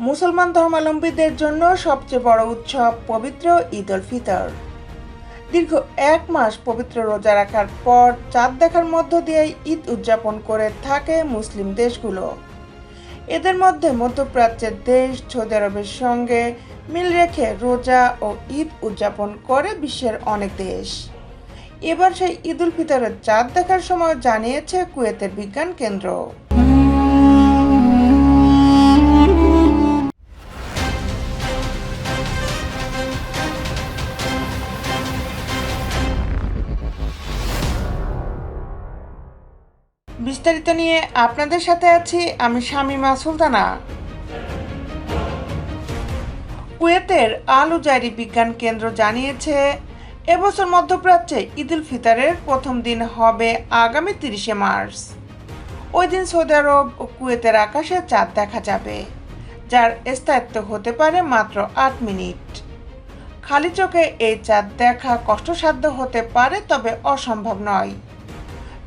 মুসলমান ধর্মাবলম্বীদের জন্য সবচেয়ে বড় উৎসব পবিত্র ঈদ উল ফিতর। দীর্ঘ 1 মাস পবিত্র রোজা রাখার পর চাঁদ দেখার মধ্য দিয়ে ঈদ উদযাপন করে থাকে মুসলিম দেশগুলো। এদের মধ্যে মধ্যপ্রাচ্যের দেশ সৌদি আরবের সঙ্গে মিল রেখে রোজা ও ঈদ উদযাপন করে বিশ্বের অনেক দেশ। এবার সেই ঈদ উল ফিতরের চাঁদ দেখার সময় জানিয়েছে কুয়েতের বিজ্ঞান কেন্দ্র। বিস্তারিত নিয়ে আপনাদের সাথে আছি আমি শামিমা সুলতানা। কুয়েতের আল উজাইরি বিজ্ঞান কেন্দ্র জানিয়েছে, এবছর মধ্যপ্রাচ্যে ঈদ উল ফিতরের প্রথম দিন হবে আগামী 30শে মার্চ। ওই দিন সৌদি আরব ও কুয়েতের আকাশে চাঁদ দেখা যাবে, যার স্থায়িত্ব হতে পারে মাত্র 8 মিনিট। খালি চোখে এই চাঁদ দেখা কষ্টসাধ্য হতে পারে, তবে অসম্ভব নয়।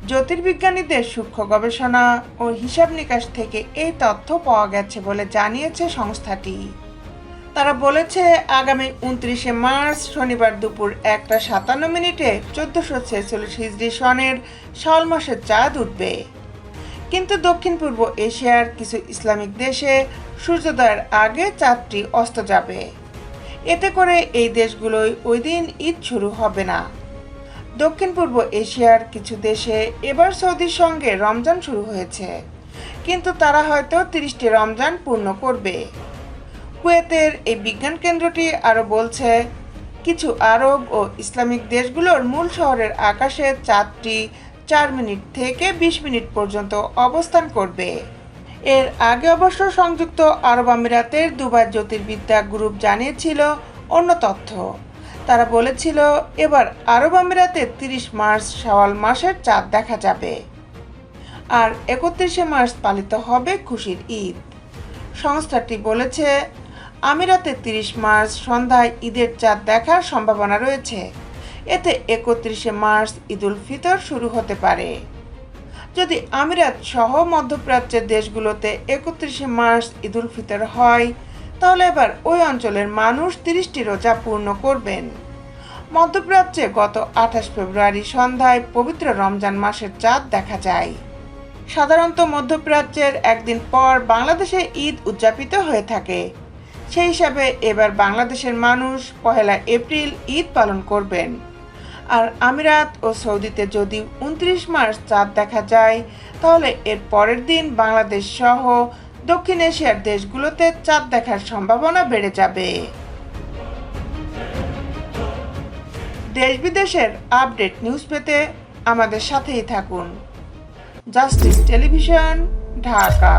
জ্যোতির্বিজ্ঞানীদের সূক্ষ্ম গবেষণা ও হিসাব নিকাশ থেকে এই তথ্য পাওয়া গেছে বলে জানিয়েছে সংস্থাটি। তারা বলেছে, আগামী 29শে মার্চ শনিবার দুপুর 1:57 1446 হিজরি সনের শাওয়াল মাসের চাঁদ উঠবে। কিন্তু দক্ষিণ পূর্ব এশিয়ার কিছু ইসলামিক দেশে সূর্যোদয়ের আগে চাঁদটি অস্ত যাবে। এতে করে এই দেশগুলোয় ওই দিন ঈদ শুরু হবে না। দক্ষিণ পূর্ব এশিয়ার কিছু দেশে এবার সৌদির সঙ্গে রমজান শুরু হয়েছে, কিন্তু তারা হয়তো 30টি রমজান পূর্ণ করবে। কুয়েতের এই বিজ্ঞান কেন্দ্রটি আরও বলছে, কিছু আরব ও ইসলামিক দেশগুলোর মূল শহরের আকাশে চাঁদটি 4 মিনিট থেকে 20 মিনিট পর্যন্ত অবস্থান করবে। এর আগে অবশ্য সংযুক্ত আরব আমিরাতের দুবাই জ্যোতির্বিদ্যা গ্রুপ জানিয়েছিল অন্য তথ্য। তারা বলেছিল, এবার আরব আমিরাতে 30 মার্চ শাওয়াল মাসের চাঁদ দেখা যাবে, আর 31শে মার্চ পালিত হবে খুশির ঈদ। সংস্থাটি বলেছে, আমিরাতে 30 মার্চ সন্ধ্যায় ঈদের চাঁদ দেখার সম্ভাবনা রয়েছে। এতে 31শে মার্চ ঈদ উল ফিতর শুরু হতে পারে। যদি আমিরাত সহ মধ্যপ্রাচ্যের দেশগুলোতে 31শে মার্চ ঈদ উল ফিতর হয়, তাহলে এবার ওই অঞ্চলের মানুষ 30টি রোজা পূর্ণ করবেন। মধ্যপ্রাচ্যে গত 28 ফেব্রুয়ারি সন্ধ্যায় পবিত্র রমজান মাসের চাঁদ দেখা যায়। সাধারণত মধ্যপ্রাচ্যের একদিন পর বাংলাদেশে ঈদ উদযাপিত হয়ে থাকে। সেই হিসাবে এবার বাংলাদেশের মানুষ 1 এপ্রিল ঈদ পালন করবেন। আর আমিরাত ও সৌদিতে যদি 29 মার্চ চাঁদ দেখা যায়, তাহলে এর পরের দিন বাংলাদেশ সহ দক্ষিণ এশিয়ার দেশগুলোতে চাঁদ দেখার সম্ভাবনা বেড়ে যাবে। দেশ বিদেশের আপডেট নিউজ পেতে আমাদের সাথেই থাকুন। Justice television, Dhaka.